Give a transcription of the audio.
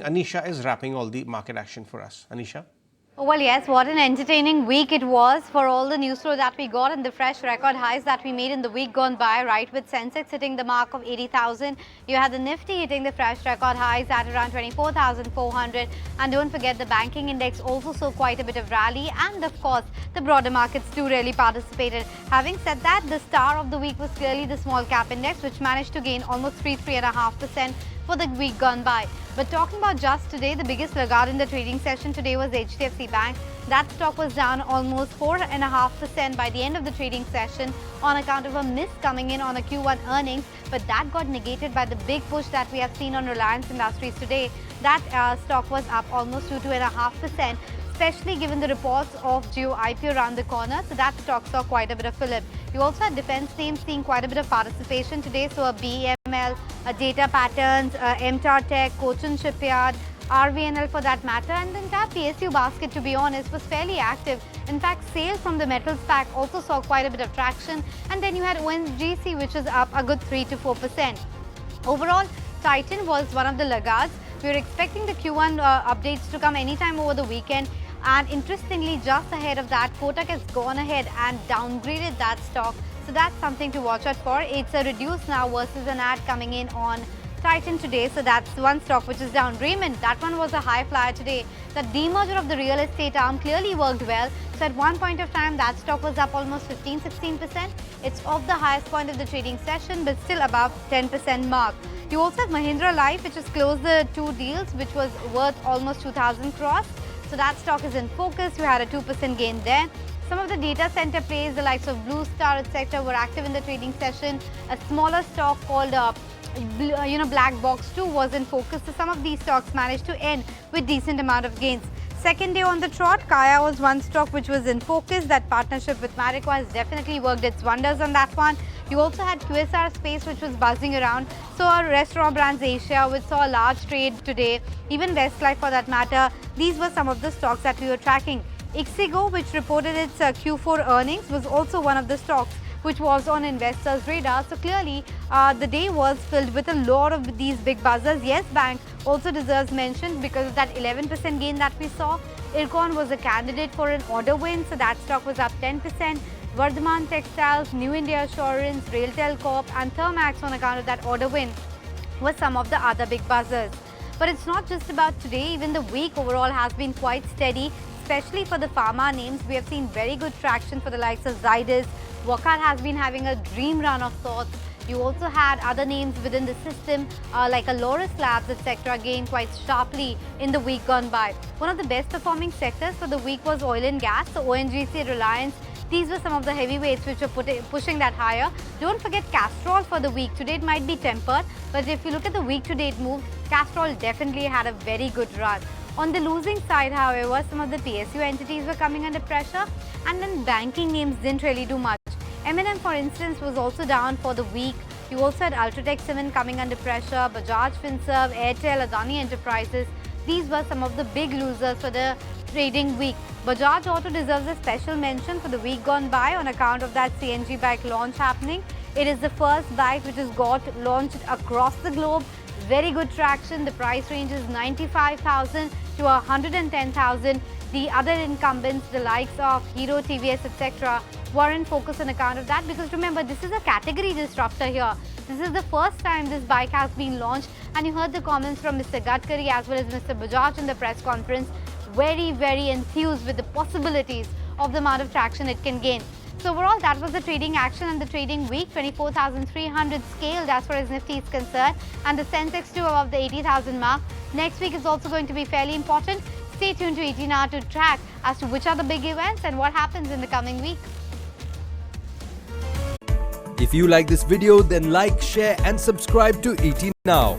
Anisha is wrapping all the market action for us. Anisha? Well, yes, what an entertaining week it was for all the news flow that we got and the fresh record highs that we made in the week gone by, right? With Sensex hitting the mark of 80,000. You had the Nifty hitting the fresh record highs at around 24,400. And don't forget the banking index also saw quite a bit of rally. And of course, the broader markets too really participated. Having said that, the star of the week was clearly the small cap index, which managed to gain almost 3.5% for the week gone by. But talking about just today, the biggest laggard in the trading session today was HDFC Bank. That stock was down almost 4.5% by the end of the trading session on account of a miss coming in on a Q1 earnings. But that got negated by the big push that we have seen on Reliance Industries today. That stock was up almost 2.5%. Especially given the reports of Jio IPO around the corner, so that stock saw quite a bit of fillip. You also had defense names seeing quite a bit of participation today, so a BML, a Data Patterns, MTAR Tech, Cochin Shipyard, RVNL for that matter, and the entire PSU basket, to be honest, was fairly active. In fact, sales from the metals pack also saw quite a bit of traction, and then you had ONGC, which is up a good 3 to 4%. Overall, Titan was one of the laggards. We were expecting the Q1 updates to come anytime over the weekend. And interestingly, just ahead of that, Kotak has gone ahead and downgraded that stock. So that's something to watch out for. It's a reduce now versus an ad coming in on Titan today. So that's one stock which is down. Raymond, that one was a high flyer today. The demerger of the real estate arm clearly worked well. So at one point of time, that stock was up almost 15-16%. It's off the highest point of the trading session, but still above 10% mark. You also have Mahindra Life, which has closed the two deals, which was worth almost 2,000 crores. So that stock is in focus. You had a 2% gain there. Some of the data center plays, the likes of Blue Star, etc., were active in the trading session. A smaller stock called Black Box 2 was in focus. So some of these stocks managed to end with decent amount of gains. Second day on the trot, Kaya was one stock which was in focus. That partnership with Marico has definitely worked its wonders on that one. You also had QSR Space, which was buzzing around. So our Restaurant Brands Asia, which saw a large trade today, even Westlife for that matter. These were some of the stocks that we were tracking. Ixigo, which reported its Q4 earnings, was also one of the stocks which was on investors' radar. So clearly, the day was filled with a lot of these big buzzers. Yes Bank also deserves mention because of that 11% gain that we saw. Ircon was a candidate for an order win, so that stock was up 10%. Vardhaman Textiles, New India Assurance, Railtel Corp and Thermax on account of that order win were some of the other big buzzers. But it's not just about today, even the week overall has been quite steady, especially for the pharma names. We have seen very good traction for the likes of Zydus. Wockhardt has been having a dream run of sorts. You also had other names within the system like a Loris Labs, etc. gain quite sharply in the week gone by. One of the best performing sectors for the week was oil and gas, so ONGC, Reliance. These were some of the heavyweights which were pushing that higher. Don't forget Castrol for the week. Today it might be tempered, but if you look at the week-to-date move, Castrol definitely had a very good run. On the losing side, however, some of the PSU entities were coming under pressure, and then banking names didn't really do much. M&M, for instance, was also down for the week. You also had Ultratech Cement coming under pressure, Bajaj Finserv, Airtel, Adani Enterprises. These were some of the big losers for the trading week. Bajaj Auto deserves a special mention for the week gone by on account of that CNG bike launch happening. It is the first bike which has got launched across the globe. Very good traction. The price range is 95,000 to 110,000. The other incumbents, the likes of Hero, TVS, etc., were in focus on account of that, because remember, this is a category disruptor here. This is the first time this bike has been launched, and you heard the comments from Mr. Gadkari as well as Mr. Bajaj in the press conference. Very, very enthused with the possibilities of the amount of traction it can gain. So overall, that was the trading action and the trading week. 24,300 scaled as far as Nifty is concerned, and the Sensex too above the 80,000 mark. Next week is also going to be fairly important. Stay tuned to 18 Hour to track as to which are the big events and what happens in the coming week. If you like this video, then like, share and subscribe to 18 Now.